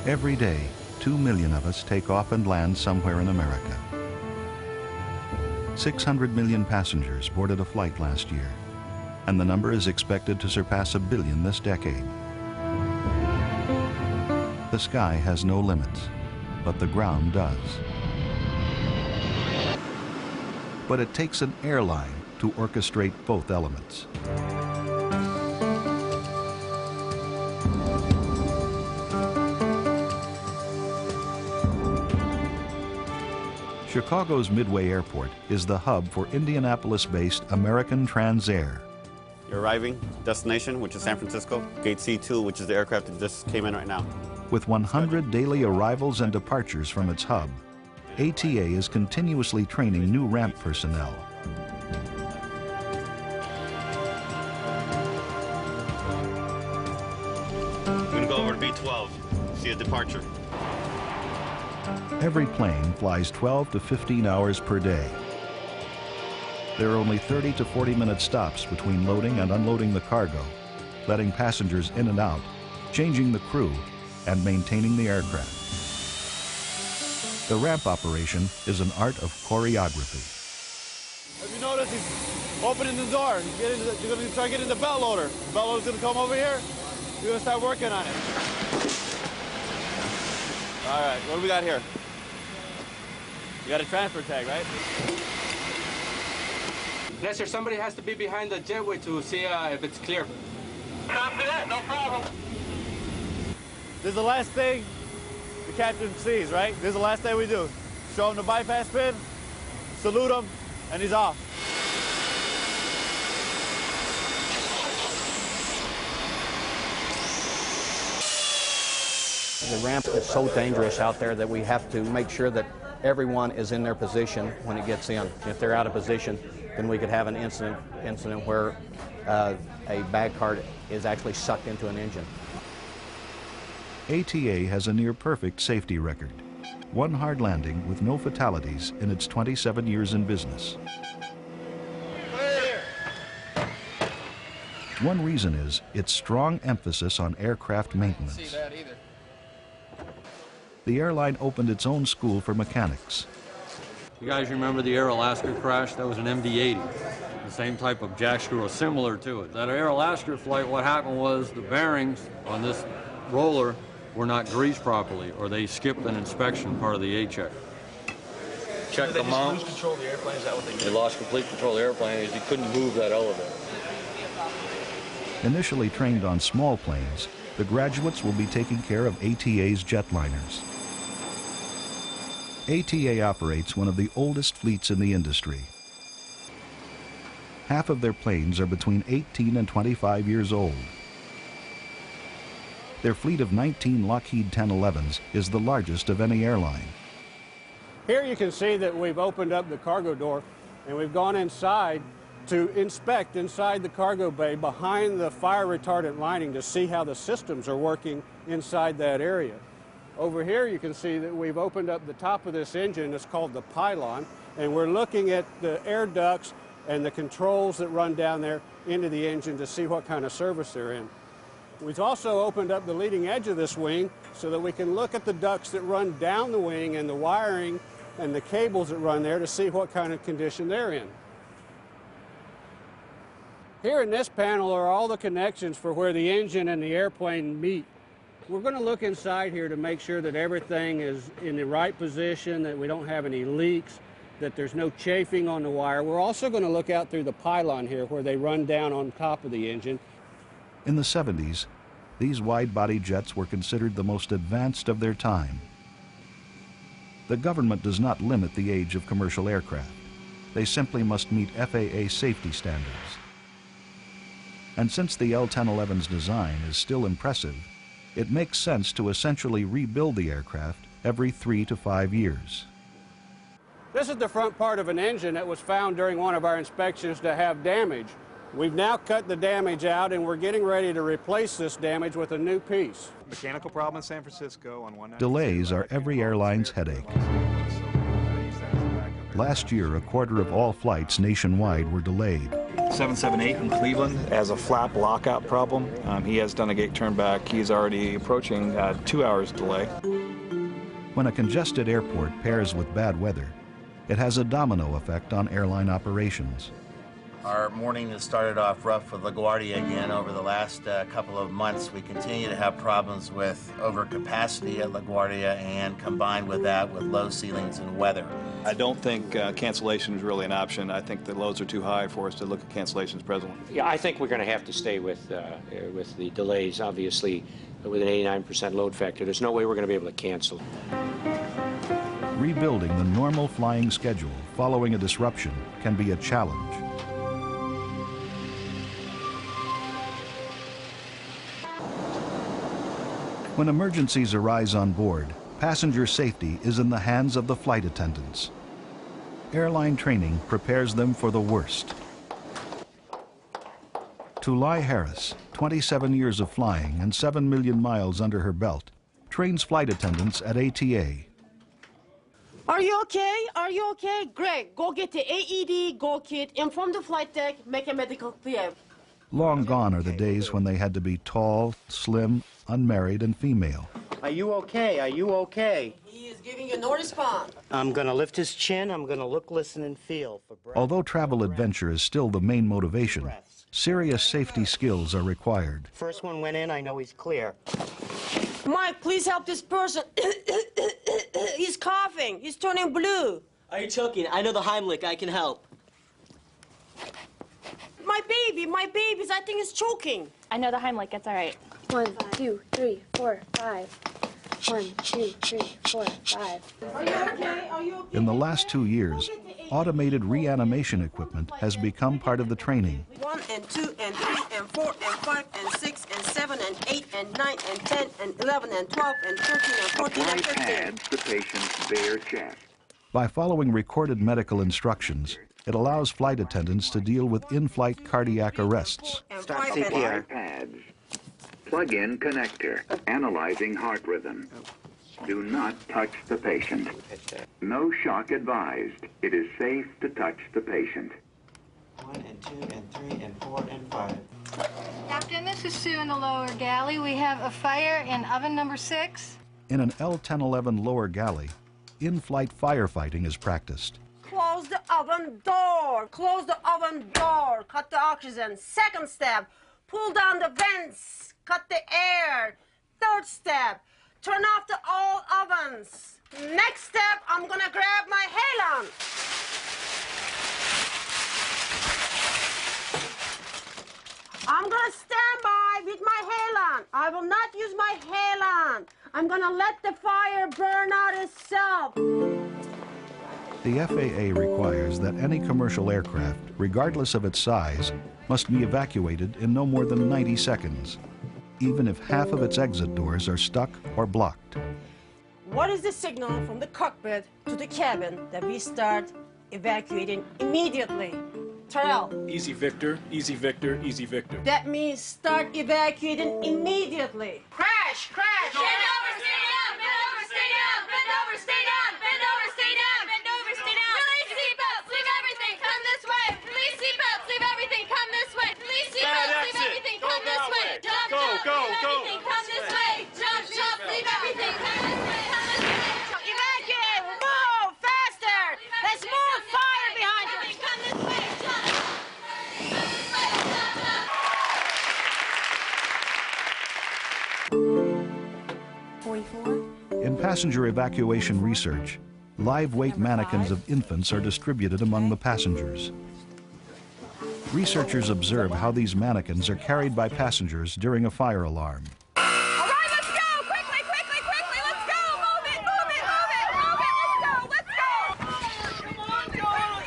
Every day, 2 million of us take off and land somewhere in America. 600 million passengers boarded a flight last year, and the number is expected to surpass 1 billion this decade. The sky has no limits, but the ground does. But it takes an airline to orchestrate both elements. Chicago's Midway Airport is the hub for Indianapolis-based American Transair. Your arriving destination, which is San Francisco, Gate C2, which is the aircraft that just came in right now. With 100 daily arrivals and departures from its hub, ATA is continuously training new ramp personnel. We're going to go over to B12, see a departure. Every plane flies 12 to 15 hours per day. There are only 30 to 40-minute stops between loading and unloading the cargo, letting passengers in and out, changing the crew, and maintaining the aircraft. The ramp operation is an art of choreography. If you notice, he's opening the door. You're going to try getting the belt loader. The belt loader's going to come over here. You're going to start working on it. All right, what do we got here? You got a transfer tag, right? Yes, sir. Somebody has to be behind the jetway to see if it's clear. Copy that, no problem. This is the last thing the captain sees, right? This is the last thing we do. Show him the bypass pin, salute him, and he's off. The ramp is so dangerous out there that we have to make sure that everyone is in their position when it gets in. If they're out of position, then we could have an incident where a bag card is actually sucked into an engine. ATA has a near-perfect safety record. One hard landing with no fatalities in its 27 years in business. Clear. One reason is its strong emphasis on aircraft maintenance. See that either. The airline opened its own school for mechanics. You guys remember the Air Alaska crash? That was an MD-80. The same type of jack screw or similar to it. That Air Alaska flight, what happened was the bearings on this roller were not greased properly, or they skipped an inspection, part of the A-check. Check them out. Lose control of the airplane? Is that what they did? They lost complete control of the airplane as you couldn't move that elevator. Initially trained on small planes, the graduates will be taking care of ATA's jetliners. ATA operates one of the oldest fleets in the industry. Half of their planes are between 18 and 25 years old. Their fleet of 19 Lockheed 1011s is the largest of any airline. Here you can see that we've opened up the cargo door and we've gone inside to inspect inside the cargo bay behind the fire retardant lining to see how the systems are working inside that area. Over here you can see that we've opened up the top of this engine. It's called the pylon, and we're looking at the air ducts and the controls that run down there into the engine to see what kind of service they're in. We've also opened up the leading edge of this wing so that we can look at the ducts that run down the wing and the wiring and the cables that run there to see what kind of condition they're in. Here in this panel are all the connections for where the engine and the airplane meet. We're going to look inside here to make sure that everything is in the right position, that we don't have any leaks, that there's no chafing on the wire. We're also going to look out through the pylon here where they run down on top of the engine. In the 70s, these wide-body jets were considered the most advanced of their time. The government does not limit the age of commercial aircraft. They simply must meet FAA safety standards. And since the L-1011's design is still impressive, it makes sense to essentially rebuild the aircraft every 3 to 5 years. This is the front part of an engine that was found during one of our inspections to have damage. We've now cut the damage out and we're getting ready to replace this damage with a new piece. Mechanical problem in San Francisco on 190. Delays are every airline's headache. Last year, a quarter of all flights nationwide were delayed. 778 in Cleveland has a flap lockout problem. He has done a gate turn back. He's already approaching 2 hours delay. When a congested airport pairs with bad weather, it has a domino effect on airline operations. Our morning has started off rough with LaGuardia again. Over the last couple of months, we continue to have problems with overcapacity at LaGuardia, and combined with that, with low ceilings and weather. I don't think cancellation is really an option. I think the loads are too high for us to look at cancellations presently. Yeah, I think we're going to have to stay with the delays, obviously, with an 89% load factor. There's no way we're going to be able to cancel. Rebuilding the normal flying schedule following a disruption can be a challenge. When emergencies arise on board, passenger safety is in the hands of the flight attendants. Airline training prepares them for the worst. Tulai Harris, 27 years of flying and 7 million miles under her belt, trains flight attendants at ATA. Are you okay? Are you okay? Greg, go get the AED go kit, inform the flight deck, make a medical clear. Long gone are the days when they had to be tall, slim, unmarried, and female. Are you okay? Are you okay? He is giving you no response. I'm going to lift his chin. I'm going to look, listen, and feel for breath. Although travel adventure is still the main motivation, serious safety skills are required. First one went in. I know he's clear. Mike, please help this person. He's coughing. He's turning blue. Are you choking? I know the Heimlich. I can help. My babies, I think it's choking. I know the Heimlich, it's all right. 1, 2, 3, 4, 5. 1, 2, 3, 4, 5. Are you okay? Are you okay? In the last 2 years, automated reanimation equipment has become part of the training. 1 and 2 and 3 and 4 and 5 and 6 and 7 and 8 and 9 and 10 and 11 and 12 and 13 and 14 and 15. Apply pads to patient's bare chest. By following recorded medical instructions, it allows flight attendants to deal with in-flight cardiac arrests. Start CPR. Pads. Plug-in connector. Analyzing heart rhythm. Do not touch the patient. No shock advised. It is safe to touch the patient. 1 and 2 and 3 and 4 and 5. Captain, this is Sue in the lower galley. We have a fire in oven number 6. In an L-1011 lower galley, in-flight firefighting is practiced. Close the oven door. Close the oven door. Cut the oxygen. Second step, pull down the vents. Cut the air. Third step, turn off the all ovens. Next step, I'm gonna grab my halon. I'm gonna stand by with my halon. I will not use my halon. I'm gonna let the fire burn out itself. The FAA requires that any commercial aircraft, regardless of its size, must be evacuated in no more than 90 seconds, even if half of its exit doors are stuck or blocked. What is the signal from the cockpit to the cabin that we start evacuating immediately? Terrell. Easy Victor, easy Victor, easy Victor. That means start evacuating immediately. Crash, crash. Bend over, stay down, bend over, stay down, bend over, stay down, bend over, stay down, bend over, stay down. Release seatbelts, leave everything, come this way. Release seatbelts, leave everything, come this way. Release seatbelts, leave everything, come this way. Jump, jump, leave everything, come this way. Jump, jump, leave everything, come this way, come this way. Evacuate, move, faster. There's more fire behind you. Come this way, jump. In passenger evacuation research, live weight mannequins of infants are distributed among the passengers. Researchers observe how these mannequins are carried by passengers during a fire alarm. All right, let's go. Quickly, quickly, quickly. Let's go. Move it, move it, move it, move it. Let's go,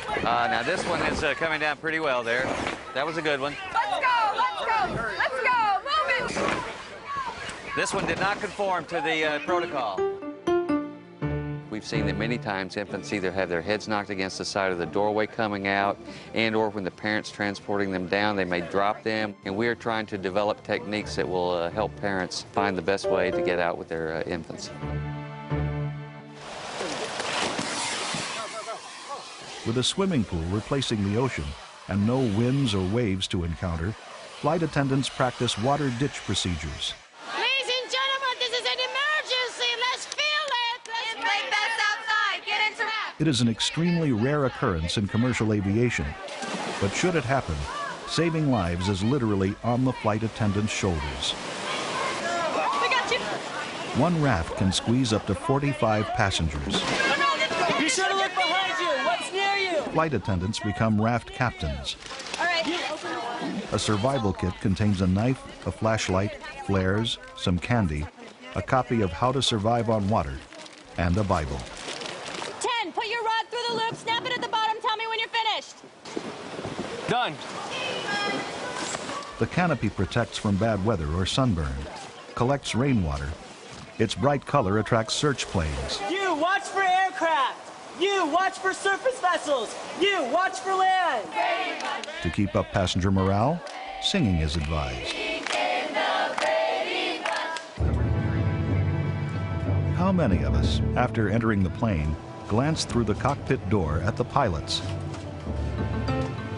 let's go. Now this one is coming down pretty well there. That was a good one. Let's go, let's go, let's go. Move it. This one did not conform to the protocol. We've seen that many times infants either have their heads knocked against the side of the doorway coming out, and or when the parents transporting them down, they may drop them. And we are trying to develop techniques that will help parents find the best way to get out with their infants. With a swimming pool replacing the ocean and no winds or waves to encounter, flight attendants practice water ditch procedures. Ladies and gentlemen, this is an emergency. Let's feel it. Let's play best outside. Get into wrap. It is an extremely rare occurrence in commercial aviation, but should it happen, saving lives is literally on the flight attendant's shoulders. We got you. One raft can squeeze up to 45 passengers. Be sure to look behind you. What's near you? Flight attendants become raft captains. All right. A survival kit contains a knife, a flashlight, flares, some candy, a copy of How to Survive on Water, and a Bible. 10. Put your rod through the loop. Snap it at the bottom. Tell me when you're finished. Done. The canopy protects from bad weather or sunburn, collects rainwater. Its bright color attracts search planes. You watch for aircraft. You watch for surface vessels. You watch for land. To keep up passenger morale, singing is advised. How many of us, after entering the plane, glance through the cockpit door at the pilots?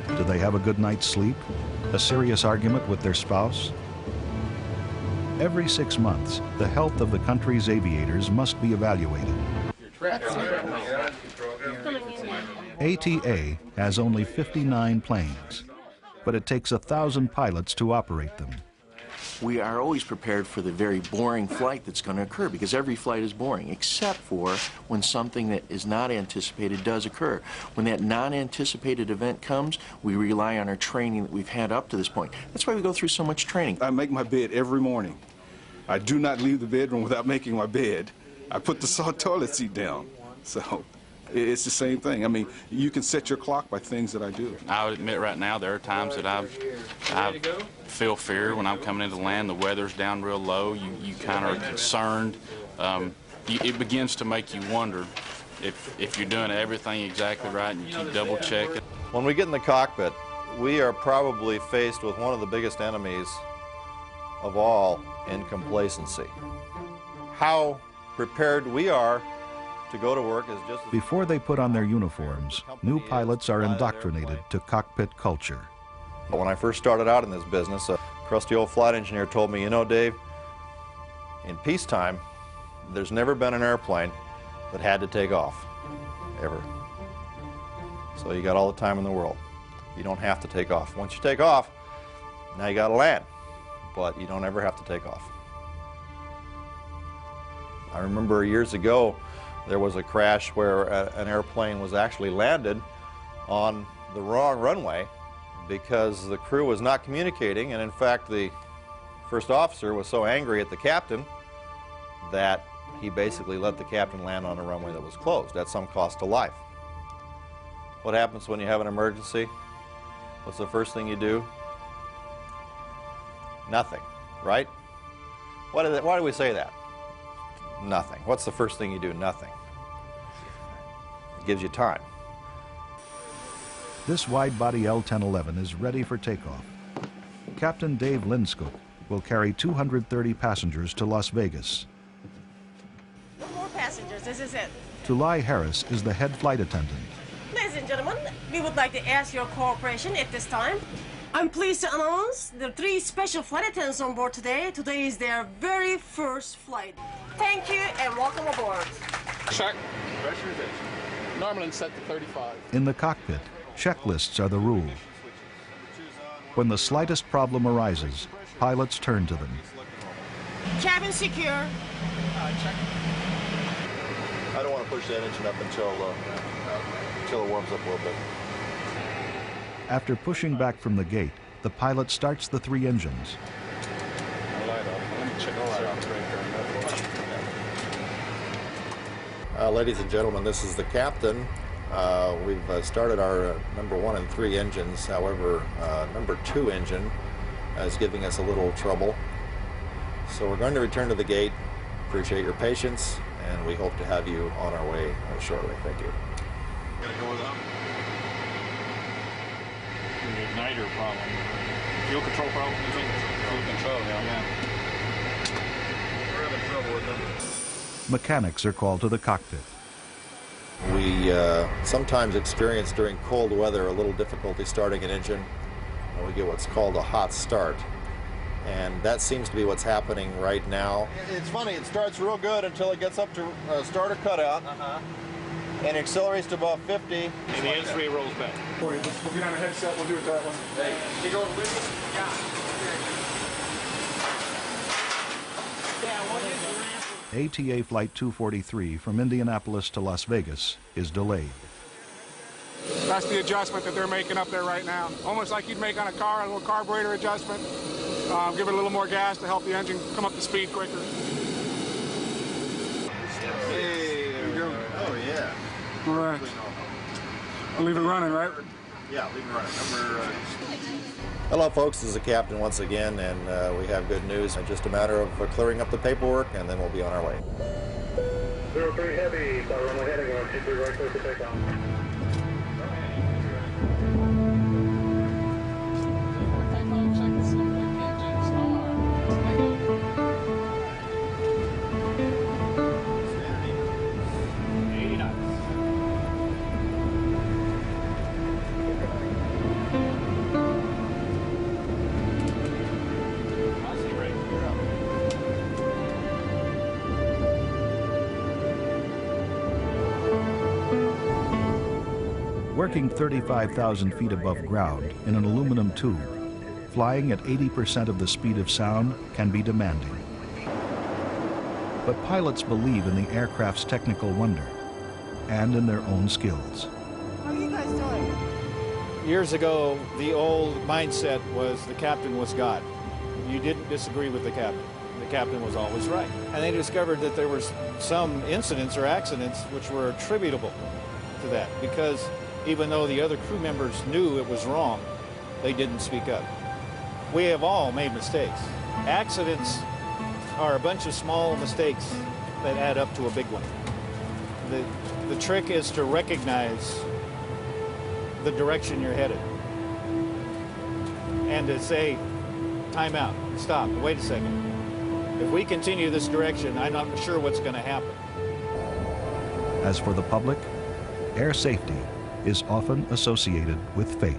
Do they have a good night's sleep? A serious argument with their spouse? Every 6 months, the health of the country's aviators must be evaluated. ATA has only 59 planes, but it takes 1,000 pilots to operate them. We are always prepared for the very boring flight that's going to occur, because every flight is boring, except for when something that is not anticipated does occur. When that non-anticipated event comes, we rely on our training that we've had up to this point. That's why we go through so much training. I make my bed every morning. I do not leave the bedroom without making my bed. I put the toilet seat down. So it's the same thing. I mean, you can set your clock by things that I do. I would admit right now there are times that I feel fear when I'm coming into land. The weather's down real low. You kind of are concerned. It begins to make you wonder if you're doing everything exactly right, and you keep double check it. When we get in the cockpit, we are probably faced with one of the biggest enemies of all in complacency. How prepared we are to go to work is just... Before they put on their uniforms, new pilots are indoctrinated to cockpit culture. When I first started out in this business, a crusty old flight engineer told me, you know, Dave, in peacetime, there's never been an airplane that had to take off, ever. So you got all the time in the world. You don't have to take off. Once you take off, now you got to land, but you don't ever have to take off. I remember years ago, there was a crash where an airplane was actually landed on the wrong runway because the crew was not communicating, and in fact the first officer was so angry at the captain that he basically let the captain land on a runway that was closed at some cost to life. What happens when you have an emergency? What's the first thing you do? Nothing, right? Why do we say that? Nothing. What's the first thing you do? Nothing. It gives you time. This wide-body L-1011 is ready for takeoff. Captain Dave Linskog will carry 230 passengers to Las Vegas. No more passengers, this is it. Tulai Harris is the head flight attendant. Ladies and gentlemen, we would like to ask your cooperation at this time. I'm pleased to announce the 3 special flight attendants on board today. Today is their very first flight. Thank you and welcome aboard. Check. Pressurization. Normally set to 35. In the cockpit, checklists are the rule. When the slightest problem arises, pilots turn to them. Cabin secure. I don't want to push that engine up until it warms up a little bit. After pushing back from the gate, the pilot starts the 3 engines. Ladies and gentlemen, this is the captain. We've started our number 1 and 3 engines. However, number 2 engine is giving us a little trouble. So we're going to return to the gate. Appreciate your patience, and we hope to have you on our way shortly. Thank you. Gotta go without. The igniter problem. Fuel control problem, you think? Fuel control, yeah. We're having trouble with them. Mechanics are called to the cockpit. We We sometimes experience during cold weather a little difficulty starting an engine. We get what's called a hot start. And that seems to be what's happening right now. It's funny, it starts real good until it gets up to starter cutout. And accelerates to about 50. And the N3 rolls back. We'll get on a headset, we'll do it that one. Hey, you go with ATA Flight 243 from Indianapolis to Las Vegas is delayed. That's the adjustment that they're making up there right now. Almost like you'd make on a car, a little carburetor adjustment. Give it a little more gas to help the engine come up to speed quicker. Hey, there we go. Oh, yeah. All right. We'll leave it running, right? Yeah, leave it running. Hello, folks. This is the captain once again, and we have good news. It's just a matter of clearing up the paperwork, and then we'll be on our way. 03 Heavy, runway heading on, keep right close to takeoff. Working 35,000 feet above ground in an aluminum tube, flying at 80% of the speed of sound can be demanding. But pilots believe in the aircraft's technical wonder and in their own skills. How are you guys doing? Years ago, the old mindset was the captain was God. You didn't disagree with the captain. The captain was always right. And they discovered that there was some incidents or accidents which were attributable to that, because even though the other crew members knew it was wrong, they didn't speak up. We have all made mistakes. Accidents are a bunch of small mistakes that add up to a big one. The trick is to recognize the direction you're headed and to say, time out, stop, wait a second. If we continue this direction, I'm not sure what's going to happen. As for the public, air safety is often associated with fate.